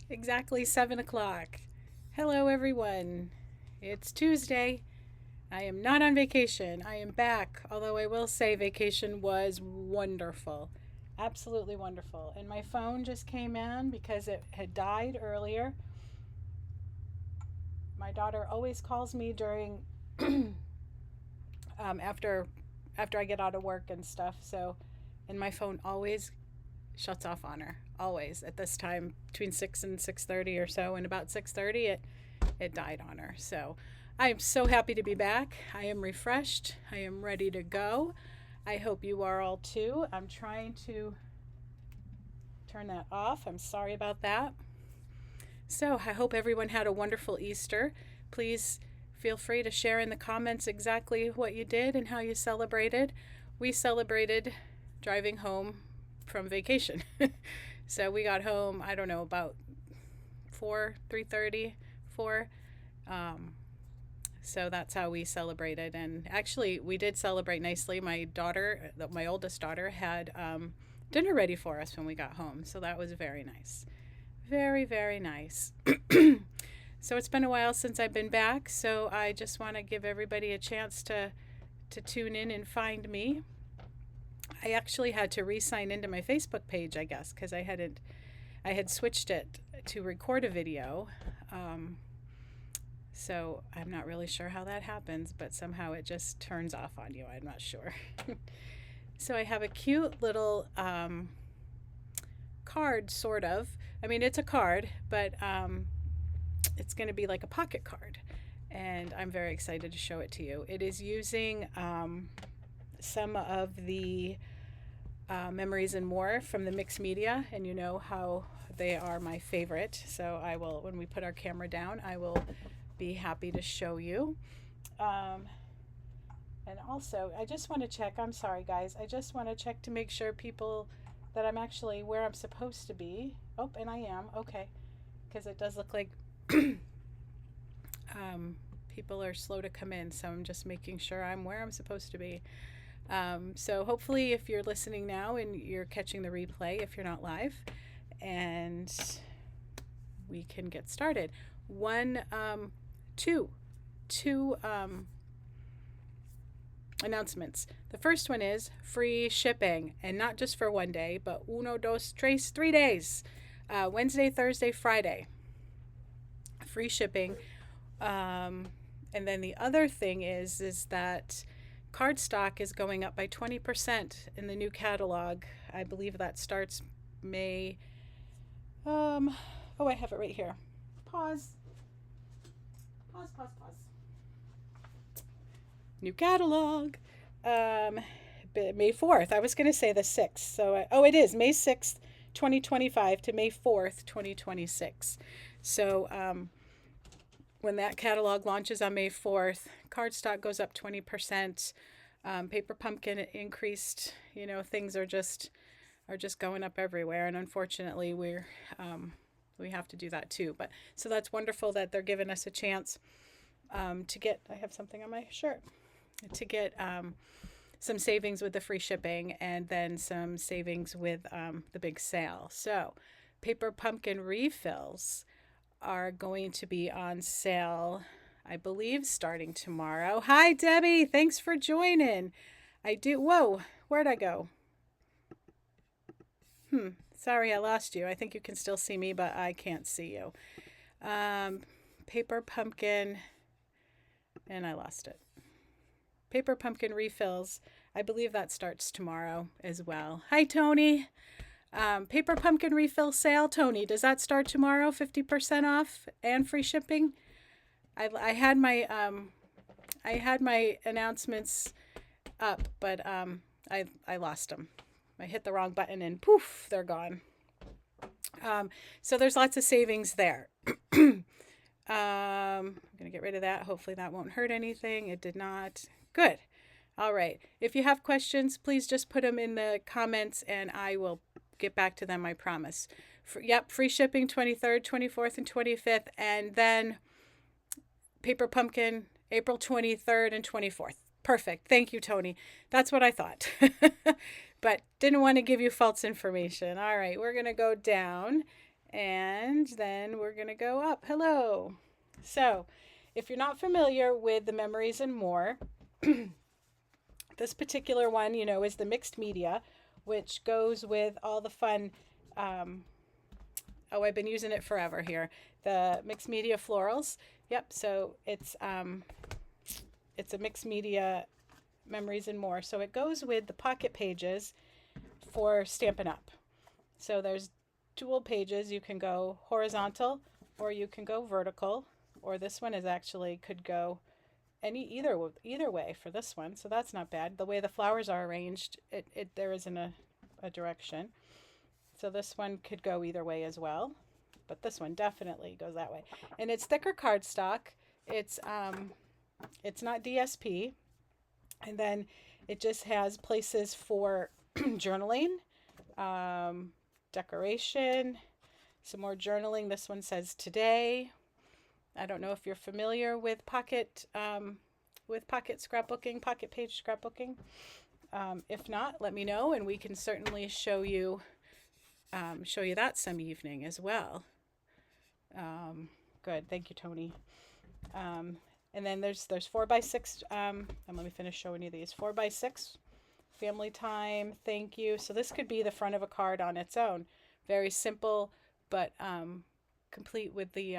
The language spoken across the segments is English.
Exactly 7 o'clock. Hello, everyone. It's Tuesday. I am not on vacation. I am back, although I will say vacation was wonderful. Absolutely wonderful. And my phone just came in because it had died earlier. My daughter always calls me during after I get out of work and stuff. So, and my phone always shuts off on her. Always at this time between 6 and 6:30 or so, and about 6:30 it died on her. So, I am so happy to be back. I am refreshed. I am ready to go. I hope you are all too. I'm trying to turn that off. I'm sorry about that. So, I hope everyone had a wonderful Easter. Please feel free to share in the comments exactly what you did and how you celebrated. We celebrated driving home from vacation. So we got home, I don't know, about 4, 3:30, 4. Um, so that's how we celebrated. And actually, we did celebrate nicely. My daughter, my oldest daughter, had dinner ready for us when we got home. So that was very nice. Very, very nice. So it's been a while since I've been back. So I just want to give everybody a chance to tune in and find me. I actually had to re-sign into my Facebook page, I guess, because I had switched it to record a video. Um, so I'm not really sure how that happens, but somehow it just turns off on you. I'm not sure. So I have a cute little card, sort of. I mean, it's a card, but it's going to be like a pocket card. And I'm very excited to show it to you. It is using some of the Memories and More from the Mixed Media, and you know how they are my favorite. So I will, when we put our camera down, I will be happy to show you. Um, and also, I just want to check, I'm sorry guys, I just want to check to make sure people that I'm actually where I'm supposed to be. Oh, and I am, okay. Because it does look like people are slow to come in, so I'm just making sure I'm where I'm supposed to be. So hopefully, if you're listening now and you're catching the replay, if you're not live, and we can get started. One, two announcements. The first one is free shipping, and not just for one day, but uno, dos, tres, 3 days. Wednesday, Thursday, Friday. Free shipping. And then the other thing is that cardstock is going up by 20% in the new catalog. I believe that starts May. Oh, I have it right here. Pause. Pause. New catalog. May 4th. I was going to say the 6th. So, it is May 6th, 2025 to May 4th, 2026. So, when that catalog launches on May 4th, cardstock goes up 20%. Paper Pumpkin increased. You know, things are just going up everywhere, and unfortunately, we have to do that too. But so that's wonderful that they're giving us a chance to get. I have something on my shirt to get some savings with the free shipping, and then some savings with the big sale. So, Paper Pumpkin refills are going to be on sale, I believe, starting tomorrow. Hi, Debbie. Thanks for joining. Whoa, where'd I go? Sorry, I lost you. I think you can still see me, but I can't see you. Paper Pumpkin, and I lost it. Paper Pumpkin refills. I believe that starts tomorrow as well. Hi, Tony. Paper Pumpkin refill sale. Tony, does that start tomorrow? 50% off and free shipping? I had my announcements up, but I lost them. I hit the wrong button and poof, they're gone. So there's lots of savings there. I'm going to get rid of that. Hopefully that won't hurt anything. It did not. Good. All right. If you have questions, please just put them in the comments and I will get back to them, I promise. Free shipping 23rd, 24th, and 25th. And then Paper Pumpkin, April 23rd and 24th. Perfect. Thank you, Tony. That's what I thought. But didn't want to give you false information. All right, we're going to go down and then we're going to go up. Hello. So, if you're not familiar with the Memories and More, this particular one, is the mixed media, which goes with all the fun. Oh, I've been using it forever here. The mixed media florals. Yep. So it's a mixed media Memories and More. So it goes with the pocket pages for Stampin' Up. So there's dual pages. You can go horizontal or you can go vertical, or this one is actually could go either way for this one. So that's not bad. The way the flowers are arranged, there isn't a direction. So this one could go either way as well, but this one definitely goes that way. And it's thicker cardstock. It's not DSP. And then it just has places for journaling, decoration, some more journaling. This one says today. I don't know if you're familiar with pocket scrapbooking, pocket page scrapbooking. If not, let me know, and we can certainly show you that some evening as well. Good, thank you, Tony. And then there's 4x6. And let me finish showing you these 4x6. Family time, thank you. So this could be the front of a card on its own. Very simple, but complete with the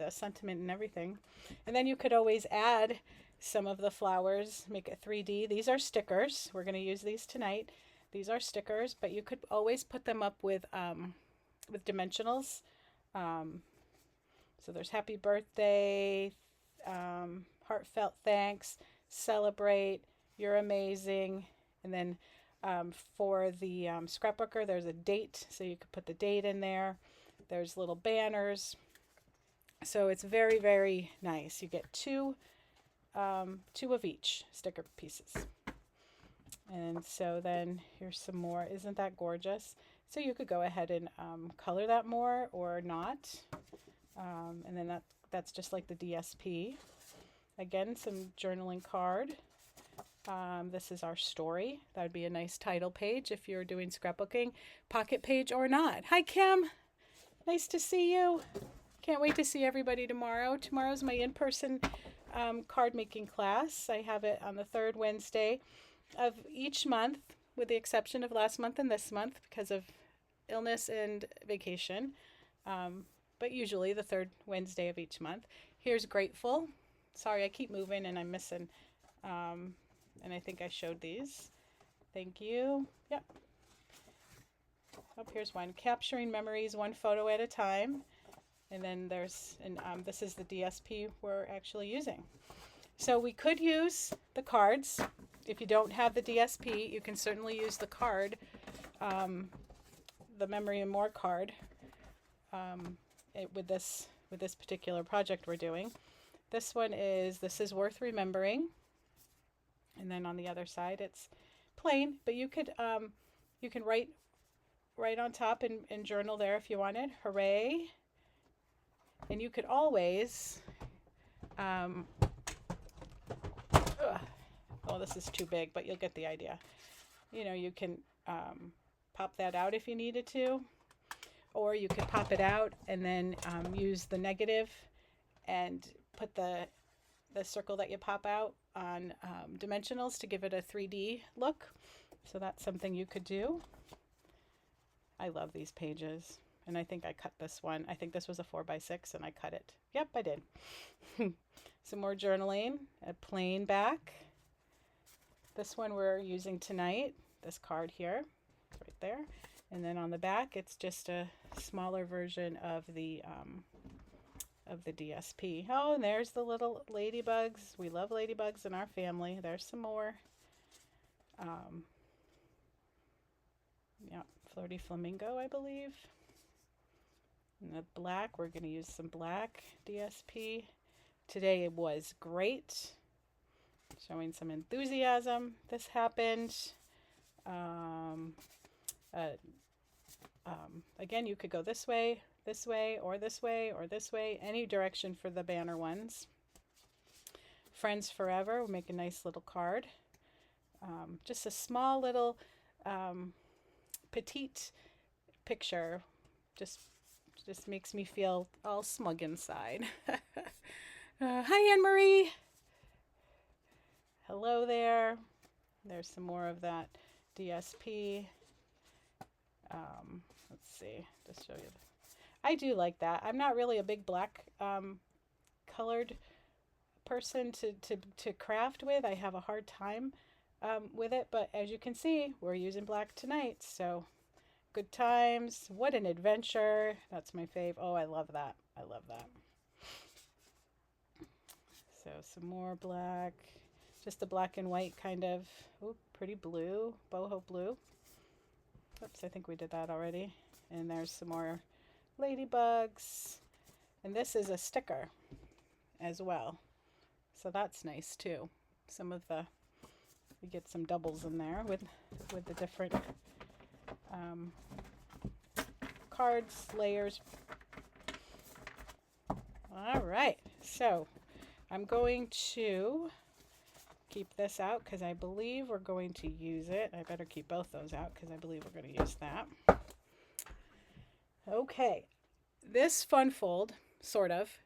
sentiment and everything. And then you could always add some of the flowers, make it 3D. These are stickers. We're going to use these tonight. These are stickers, but you could always put them up with dimensionals. So there's happy birthday, heartfelt thanks, celebrate, you're amazing. And then for the scrapbooker, there's a date, so you could put the date in there. There's little banners. So it's very, very nice. You get two of each sticker pieces. And so then here's some more. Isn't that gorgeous? So you could go ahead and color that more or not. And then that's just like the DSP. Again, some journaling card. This is our story. That would be a nice title page if you're doing scrapbooking. Pocket page or not. Hi, Kim. Nice to see you. Can't wait to see everybody tomorrow. Tomorrow's my in-person card making class. I have it on the third Wednesday of each month, with the exception of last month and this month because of illness and vacation. But usually the third Wednesday of each month. Here's Grateful. Sorry, I keep moving and I'm missing. And I think I showed these. Thank you. Yep. Oh, here's one. Capturing memories one photo at a time. And then this is the DSP we're actually using. So we could use the cards. If you don't have the DSP, you can certainly use the card, the Memory and More card, with this particular project we're doing. This is Worth Remembering. And then on the other side, it's plain, but you can write right on top and journal there if you wanted. Hooray. And you could always, this is too big, but you'll get the idea. You can pop that out if you needed to, or you could pop it out and then use the negative and put the circle that you pop out on dimensionals to give it a 3D look. So that's something you could do. I love these pages. And I think I cut this one. I think this was a 4x6 and I cut it. Yep, I did. Some more journaling, a plain back. This one we're using tonight, this card here, it's right there. And then on the back, it's just a smaller version of the DSP. Oh, and there's the little ladybugs. We love ladybugs in our family. There's some more. Yeah, Flirty Flamingo, I believe. And the black, we're going to use some black DSP. Today it was great. Showing some enthusiasm. This happened. Again, you could go this way, or this way, or this way. Any direction for the banner ones. Friends Forever. We'll make a nice little card. Just a small little petite picture. Just makes me feel all smug inside. Hi, Anne Marie. Hello there. There's some more of that DSP. Let's see, just show you. I do like that. I'm not really a big black colored person to craft with. I have a hard time with it, but as you can see, we're using black tonight, so good times. What an adventure. That's my fave. Oh, I love that. I love that. So some more black, just the black and white kind of, oh, pretty blue, boho blue. Oops, I think we did that already. And there's some more ladybugs. And this is a sticker as well. So that's nice too. Some of the, we get some doubles in there with the different cards, layers. All right, so I'm going to keep this out because I believe we're going to use it. I better keep both those out because I believe we're going to use that. Okay, this fun fold, sort of,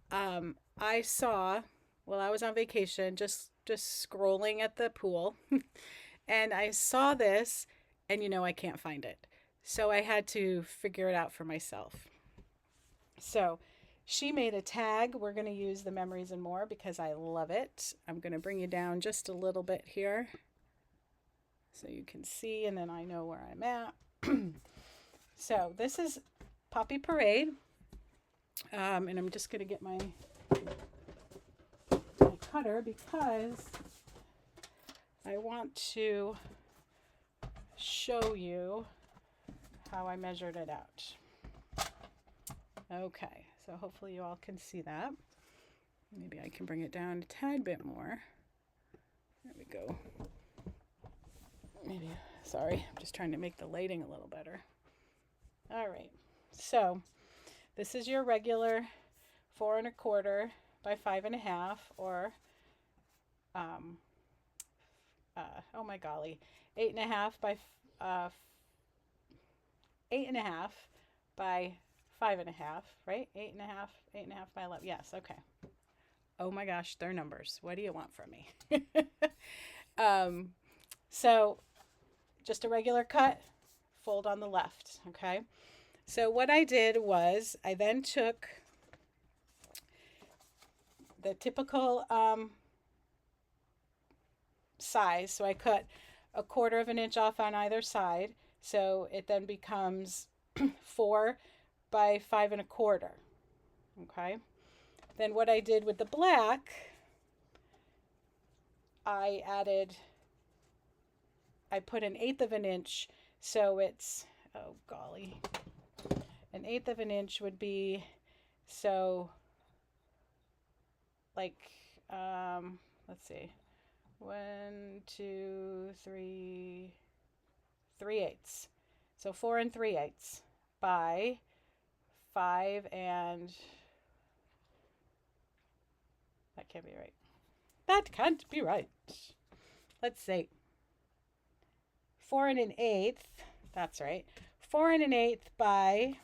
I saw while I was on vacation, just scrolling at the pool, and I saw this, and you know I can't find it. So I had to figure it out for myself. So she made a tag. We're going to use the Memories and More because I love it. I'm going to bring you down just a little bit here so you can see, and then I know where I'm at. So this is Poppy Parade, and I'm just going to get my cutter because I want to show you how I measured it out. Okay, so hopefully you all can see that. Maybe I can bring it down a tad bit more. There we go. Maybe, sorry, I'm just trying to make the lighting a little better. All right, so this is your regular 4 1/4 by 5 1/2, or oh my golly, 8 1/2 by 8 1/2 by 5 1/2, right? 8 1/2 by 11. Yes, okay. Oh my gosh, they're numbers. What do you want from me? So just a regular cut, fold on the left, okay? So what I did was I then took the typical size. So I cut 1/4 inch off on either side. So it then becomes 4 by 5 1/4. Okay. Then what I did with the black, I put an 1/8 inch. So it's, oh golly, an 1/8 inch would be, so like, let's see, 1, 2, 3, 3/8. So 4 3/8 by 5 and, that can't be right. That can't be right. Let's see. 4 1/8, that's right. 4 1/8 by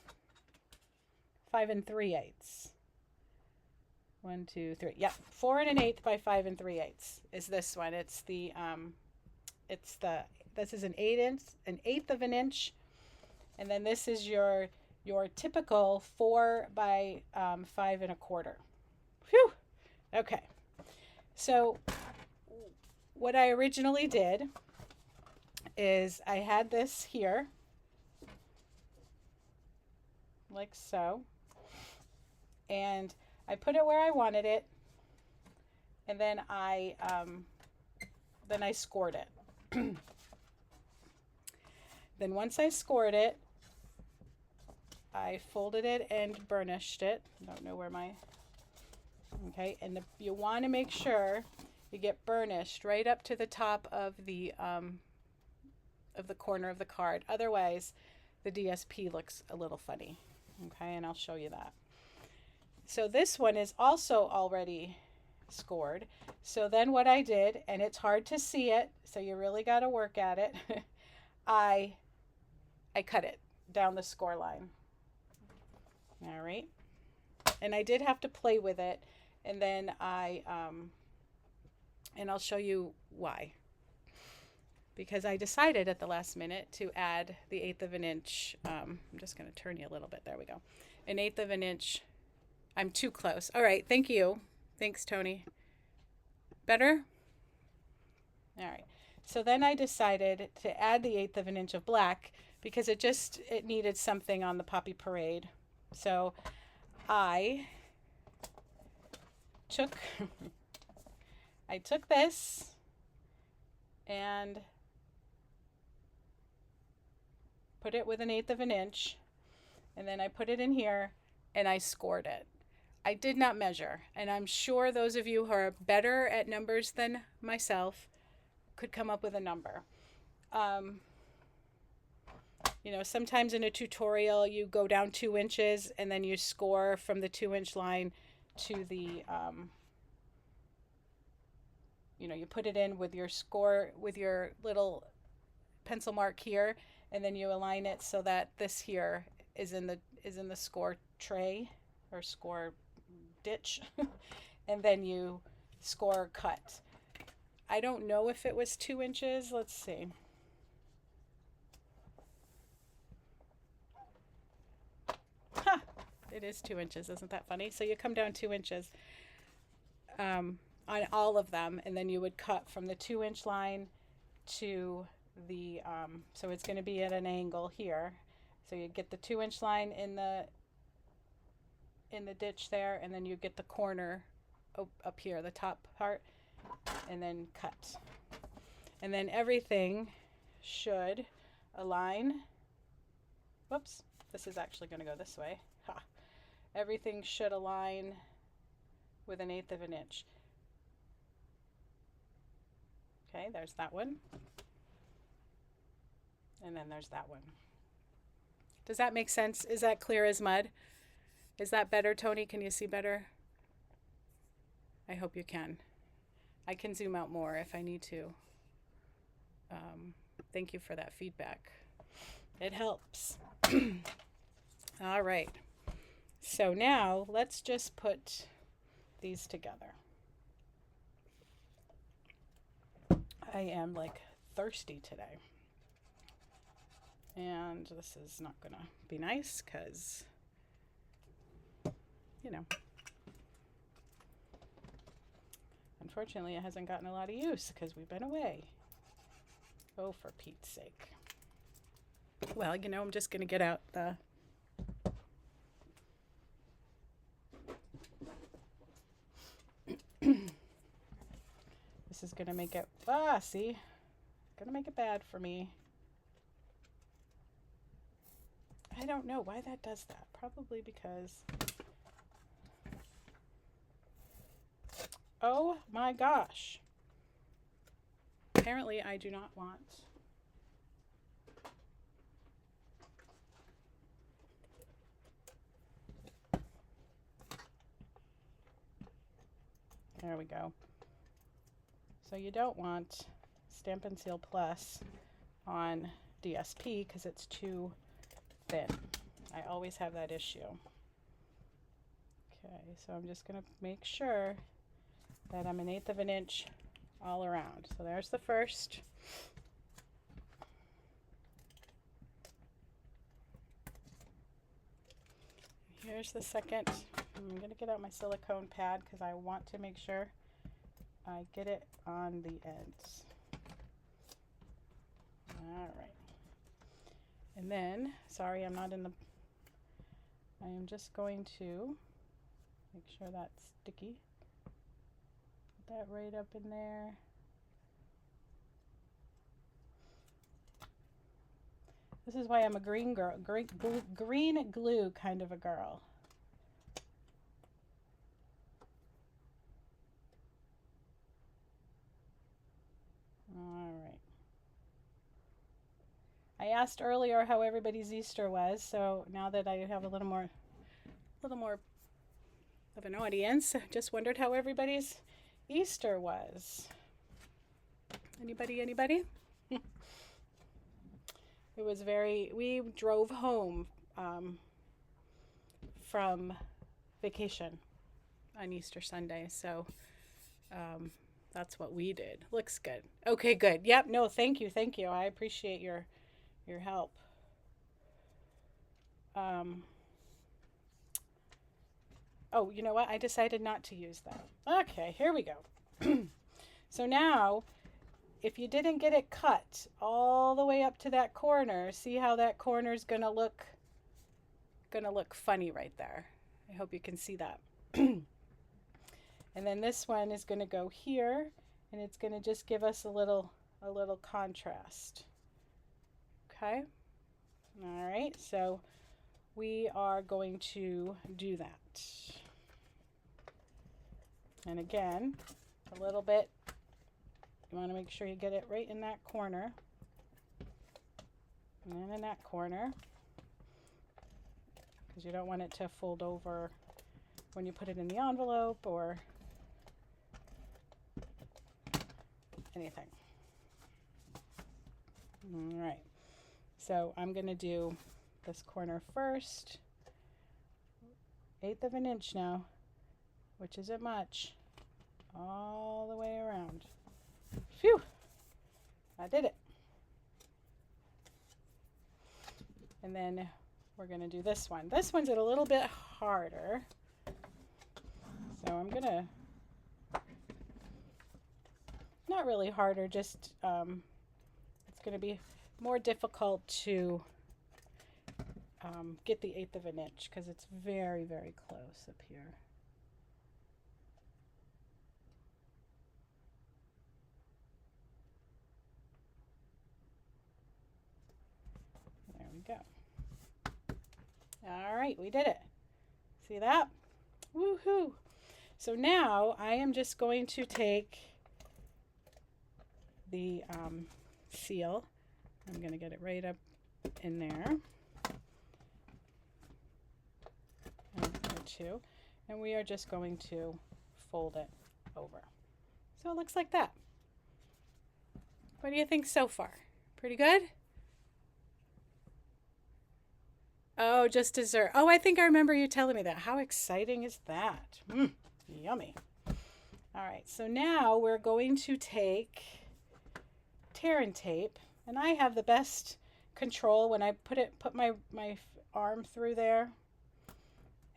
5 3/8. 1, 2, 3. Yep, 4 1/8 by 5 3/8 is this one. It's the this is an 1/8 of an inch, and then this is your typical 4 by 5 1/4. Whew. Okay. So what I originally did is I had this here, like so, and I put it where I wanted it, and then I scored it. Then once I scored it, I folded it and burnished it. I don't know where my, okay, and you want to make sure you get burnished right up to the top of the corner of the card. Otherwise, the DSP looks a little funny. Okay, and I'll show you that. So this one is also already scored. So then what I did, and it's hard to see it, so you really got to work at it. I cut it down the score line. All right. And I did have to play with it, and then and I'll show you why. Because I decided at the last minute to add the 1/8 of an inch. I'm just going to turn you a little bit. There we go. 1/8 of an inch. I'm too close. All right. Thank you. Thanks, Tony. Better? All right. So then I decided to add the 1/8 of an inch of black because it needed something on the Poppy Parade. So I took this and put it with 1/8 of an inch, and then I put it in here and I scored it. I did not measure, and I'm sure those of you who are better at numbers than myself could come up with a number. You know, sometimes in a tutorial you go down 2 inches and then you score from the 2-inch line to the, you know, you put it in with your score, with your little pencil mark here, and then you align it so that this here is in the score tray or score ditch, and then you score cut. I don't know if it was 2 inches. Let's see. Huh, it is 2 inches. Isn't that funny? So you come down 2 inches on all of them, and then you would cut from the 2-inch line to the, so it's going to be at an angle here. So you get the 2-inch line in the ditch there, and then you get the corner up here, the top part, and then cut. And then everything should align. Whoops, this is actually going to go this way. Ha. Everything should align with 1/8 of an inch. Okay, there's that one. And then there's that one. Does that make sense? Is that clear as mud? Is that better, Tony? Can you see better? I hope you can. I can zoom out more if I need to. Thank you for that feedback. It helps. All right. So now let's just put these together. I am like thirsty today. And this is not gonna be nice because, you know, unfortunately it hasn't gotten a lot of use because we've been away. Oh, for Pete's sake. Well, you know, I'm just gonna get out the this is gonna make it, see, gonna make it bad for me. I don't know why that does that. Probably because, oh my gosh. Apparently I do not want there we go. So you don't want Stampin' Seal Plus on DSP because it's too thin. I always have that issue. Okay, so I'm just going to make sure that I'm 1/8 of an inch all around. So there's the first. Here's the second. I'm going to get out my silicone pad because I want to make sure I get it on the ends. All right. And then, sorry, I'm not in the, I am just going to make sure that's sticky. Put that right up in there. This is why I'm a green girl, green glue kind of a girl. All right. I asked earlier how everybody's Easter was, so now that I have a little more of an audience, just wondered how everybody's Easter was. Anybody? It was we drove home from vacation on Easter Sunday. So that's what we did. Looks good. Okay, good. Yep. No, thank you. I appreciate your help. Oh, you know what? I decided not to use that. Okay, here we go. So now, if you didn't get it cut all the way up to that corner, see how that corner is gonna look funny right there. I hope you can see that. And then this one is gonna go here, and it's gonna just give us a little contrast. Okay. All right. So we are going to do that. And again, a little bit, you want to make sure you get it right in that corner. And then in that corner, because you don't want it to fold over when you put it in the envelope or anything. All right. So I'm going to do this corner first. 1/8 of an inch now, which isn't much, all the way around. Phew! I did it. And then we're going to do this one. This one's a little bit harder. So I'm going to, not really harder, just it's going to be more difficult to get the 1/8 of an inch because it's very, very close up here. There we go. All right, we did it. See that? Woohoo! So now I am just going to take the seal. I'm going to get it right up in there. And we are just going to fold it over. So it looks like that. What do you think so far? Pretty good? Oh, just dessert. Oh, I think I remember you telling me that. How exciting is that? Yummy. All right, so now we're going to take tear and tape, and I have the best control when I put my arm through there.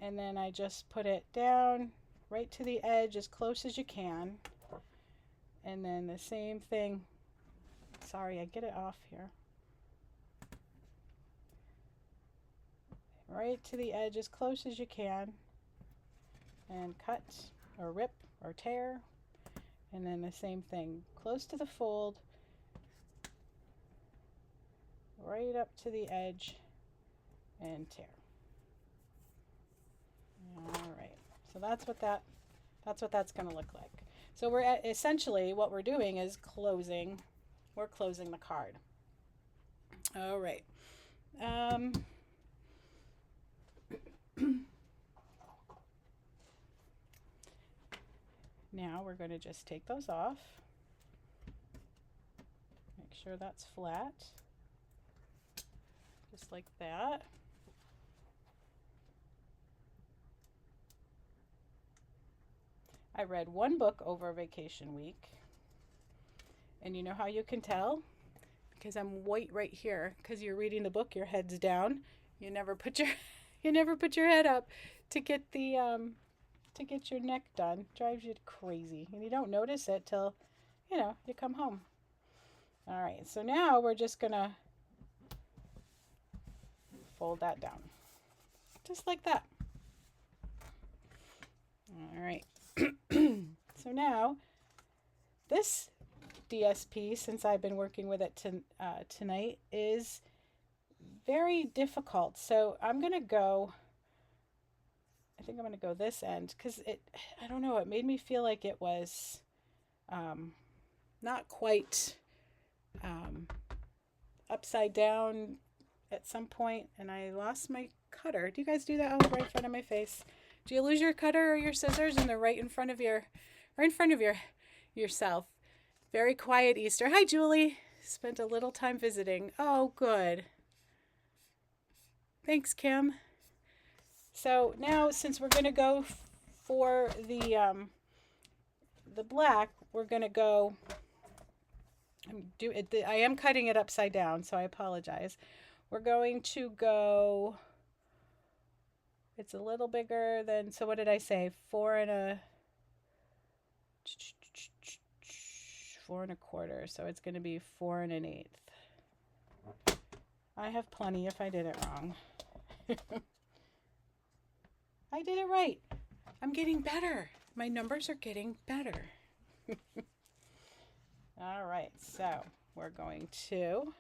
And then I just put it down right to the edge as close as you can. And then the same thing. Sorry, I get it off here. Right to the edge as close as you can. And cut or rip or tear. And then the same thing. Close to the fold. Right up to the edge and tear. All right, so that's what that's going to look like. So we're essentially what we're doing is closing the card. All right. Now we're going to just take those off. Make sure that's flat, just like that. I read one book over vacation week. And you know how you can tell? Because I'm white right here. Because you're reading the book, your head's down. You never put your head up to get the to get your neck done. Drives you crazy. And you don't notice it till, you come home. All right, so now we're just gonna fold that down. Just like that. All right. So now, this DSP, since I've been working with it tonight, is very difficult. So I think I'm going to go this end because I don't know, it made me feel like it was not quite upside down at some point, and I lost my cutter. Do you guys do that? Oh, right in front of my face. Do you lose your cutter or your scissors and they're right in front of your or in front of yourself. Very quiet Easter. Hi, Julie. Spent a little time visiting. Oh, good. Thanks, Kim. So now, since we're going to go for the black, we're going to go. I am cutting it upside down, so I apologize. We're going to go. It's a little bigger than. So what did I say? 4 1/4. So it's going to be 4 1/8. I have plenty if I did it wrong. I did it right. I'm getting better. My numbers are getting better. All right, so we're going to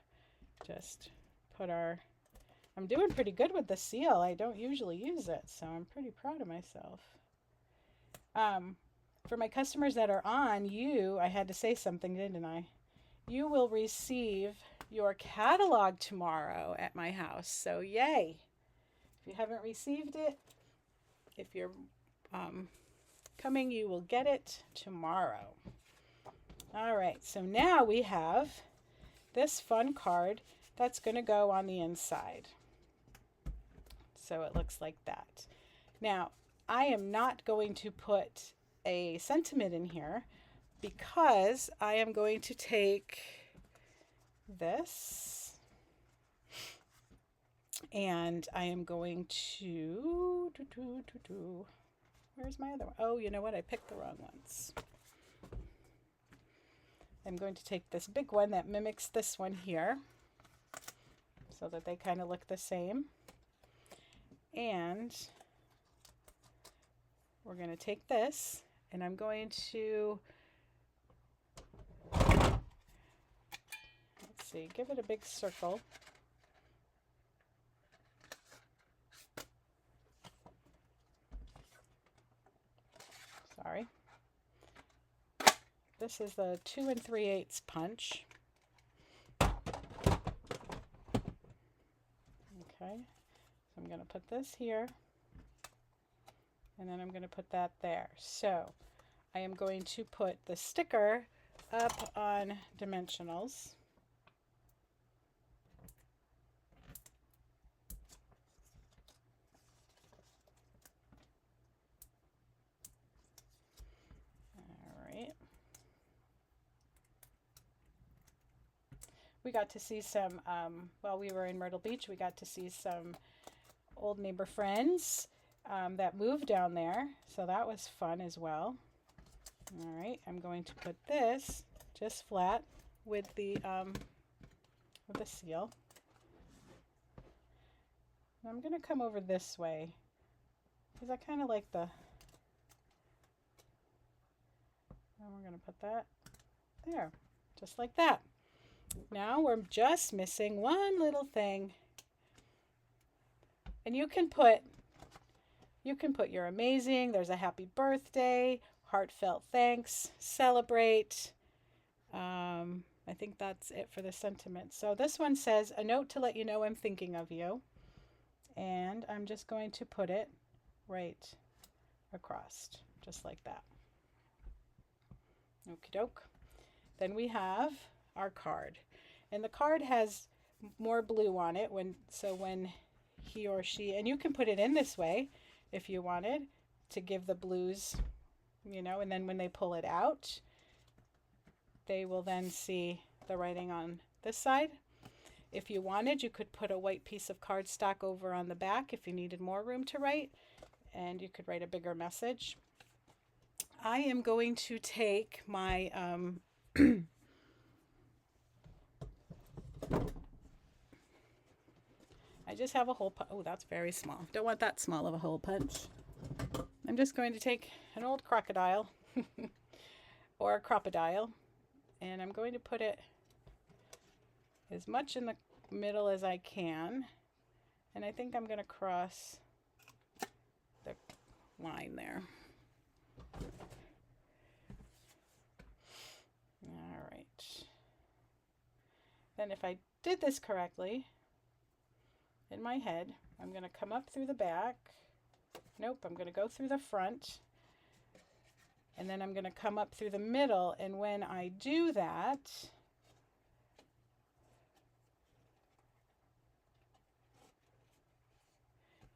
just put I'm doing pretty good with the seal. I don't usually use it, so I'm pretty proud of myself. For my customers that are on, I had to say something, didn't I? You will receive your catalog tomorrow at my house, so yay. If you haven't received it, if you're coming, you will get it tomorrow. All right, so now we have this fun card that's going to go on the inside. So it looks like that. Now, I am not going to put a sentiment in here because I am going to take this and I am going to where's my other one? Oh, you know what? I picked the wrong ones. I'm going to take this big one that mimics this one here so that they kind of look the same. And we're going to take this and I'm going to, let's see, give it a big circle. Sorry. This is the 2 3/8 punch. Okay, so I'm going to put this here, and then I'm going to put that there. So I am going to put the sticker up on dimensionals. We got to see some, while we were in Myrtle Beach, we got to see some old neighbor friends that moved down there. So that was fun as well. All right, I'm going to put this just flat with the seal. And I'm going to come over this way because I kind of like and we're going to put that there, just like that. Now we're just missing one little thing. And you can put you're amazing, there's a happy birthday, heartfelt thanks, celebrate. I think that's it for the sentiment. So this one says, a note to let you know I'm thinking of you. And I'm just going to put it right across, just like that. Okie doke. Then we have our card, and the card has more blue on it when he or she, and you can put it in this way if you wanted to give the blues, and then when they pull it out, they will then see the writing on this side. If you wanted, you could put a white piece of cardstock over on the back if you needed more room to write, and you could write a bigger message. I am going to take my I just have a hole punch. Oh, that's very small. Don't want that small of a hole punch. I'm just going to take an old crocodile or a crocodile, and I'm going to put it as much in the middle as I can. And I think I'm going to cross the line there. All right. Then if I did this correctly, in my head, I'm going to come up through the back. Nope, I'm going to go through the front. And then I'm going to come up through the middle, and when I do that,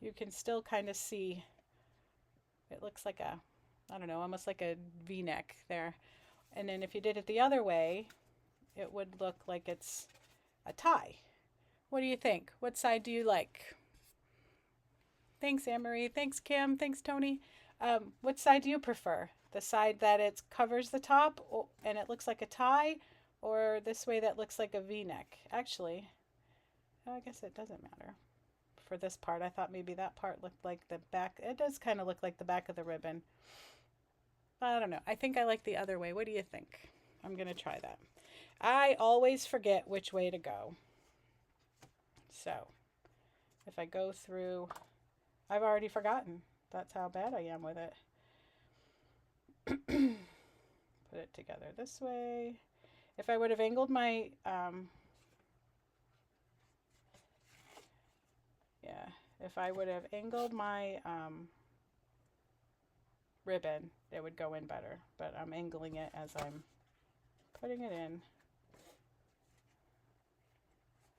you can still kind of see, it looks like a, I don't know, almost like a V-neck there. And then if you did it the other way, it would look like it's a tie. What do you think? What side do you like? Thanks, Anne-Marie. Thanks, Kim. Thanks, Tony. What side do you prefer? The side that it covers the top and it looks like a tie, or this way that looks like a V-neck? Actually, I guess it doesn't matter. For this part, I thought maybe that part looked like the back. It does kind of look like the back of the ribbon. I don't know. I think I like the other way. What do you think? I'm going to try that. I always forget which way to go. So if I go through, I've already forgotten. That's how bad I am with it. Put it together this way. If I would have angled my, if I would have angled my ribbon, it would go in better. But I'm angling it as I'm putting it in.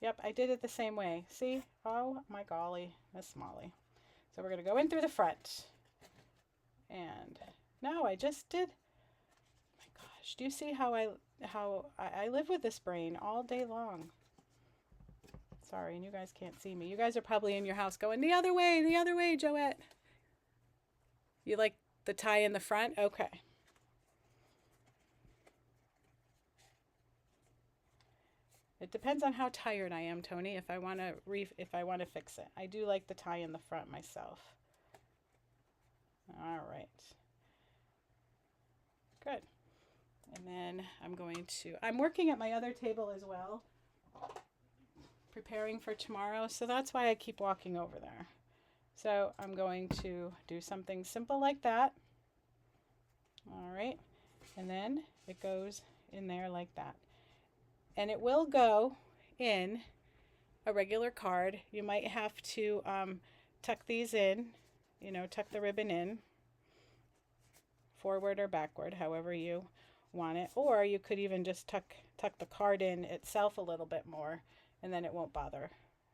Yep, I did it the same way. See? Oh my golly, Miss Molly. So we're going to go in through the front. And no, I just did. Oh my gosh, do you see how I live with this brain all day long? Sorry, and you guys can't see me. You guys are probably in your house going, the other way, Joette. You like the tie in the front? Okay. It depends on how tired I am, Tony, if I want to fix it. I do like the tie in the front myself. All right. Good. And then I'm working at my other table as well, preparing for tomorrow, so that's why I keep walking over there. So I'm going to do something simple like that. All right. And then it goes in there like that. And it will go in a regular card. You might have to tuck these in, tuck the ribbon in, forward or backward, however you want it. Or you could even just tuck the card in itself a little bit more, and then it won't bother.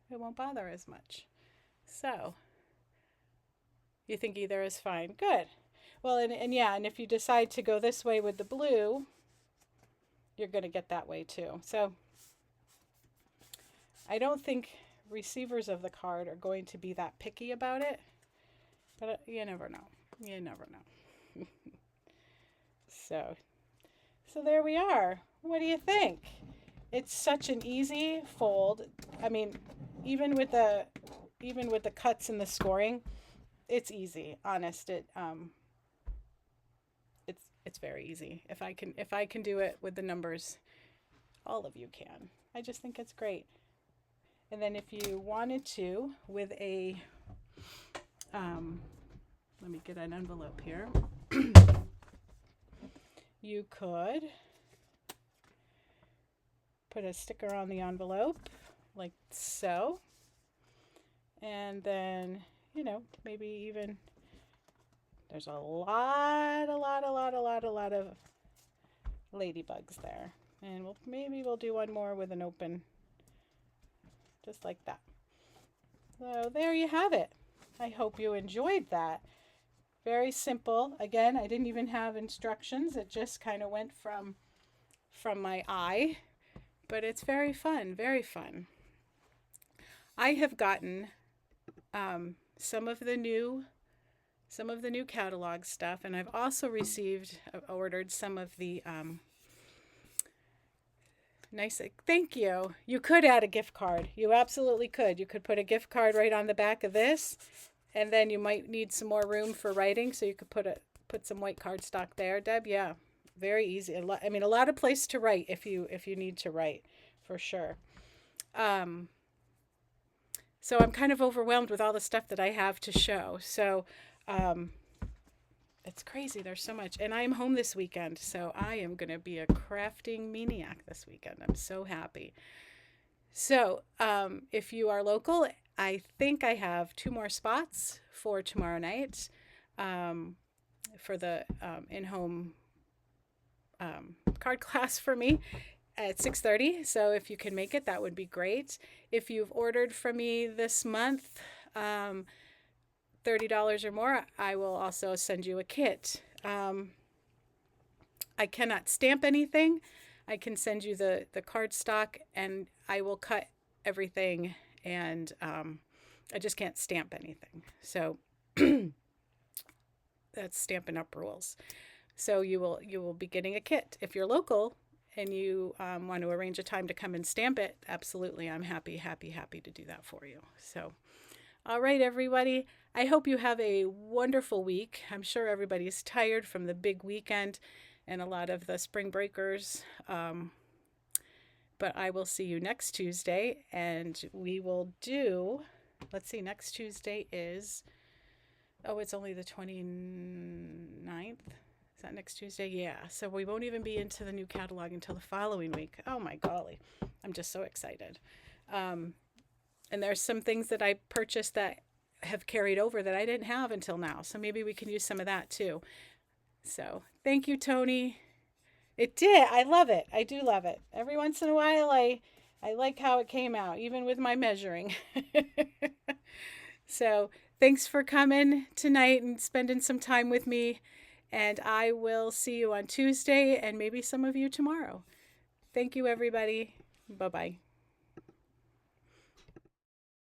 It won't bother as much. So you think either is fine. Good. Well, and if you decide to go this way with the blue, you're going to get that way too. So I don't think receivers of the card are going to be that picky about it, but you never know. You never know. So there we are. What do you think? It's such an easy fold. I mean, even with the cuts and the scoring, it's easy. Honest, it's very easy. If I can do it with the numbers, all of you can. I just think it's great. And then if you wanted to, with a, let me get an envelope here. You could put a sticker on the envelope like so. And then, maybe even, there's a lot of ladybugs there. And maybe we'll do one more with an open, just like that. So there you have it. I hope you enjoyed that. Very simple. Again, I didn't even have instructions. It just kind of went from my eye. But it's very fun, very fun. I have gotten some of the new catalog stuff, and I've also ordered some of the nice. Thank you. You could add a gift card. You absolutely could. You could put a gift card right on the back of this, and then you might need some more room for writing, so you could put some white cardstock there. Deb, yeah, very easy. A lot of place to write if you need to write, for sure. So I'm kind of overwhelmed with all the stuff that I have to show. So it's crazy. There's so much. And I'm home this weekend, so I am going to be a crafting maniac this weekend. I'm so happy. So if you are local, I think I have 2 more spots for tomorrow night. for the in-home card class for me at 6:30. So if you can make it, that would be great. If you've ordered from me this month, $30 or more, I will also send you a kit. I cannot stamp anything. I can send you the card stock, and I will cut everything, and I just can't stamp anything. So that's Stampin' Up! Rules. So you will be getting a kit. If you're local and you want to arrange a time to come and stamp it, absolutely, I'm happy to do that for you. So, all right, everybody. I hope you have a wonderful week. I'm sure everybody's tired from the big weekend and a lot of the spring breakers. But I will see you next Tuesday, and we will do, let's see, next Tuesday is, it's only the 29th. Is that next Tuesday? Yeah. So we won't even be into the new catalog until the following week. Oh my golly. I'm just so excited. And there's some things that I purchased that have carried over that I didn't have until now. So maybe we can use some of that too. So thank you, Tony. It did. I love it. I do love it. Every once in a while, I like how it came out, even with my measuring. So thanks for coming tonight and spending some time with me. And I will see you on Tuesday and maybe some of you tomorrow. Thank you, everybody. Bye-bye.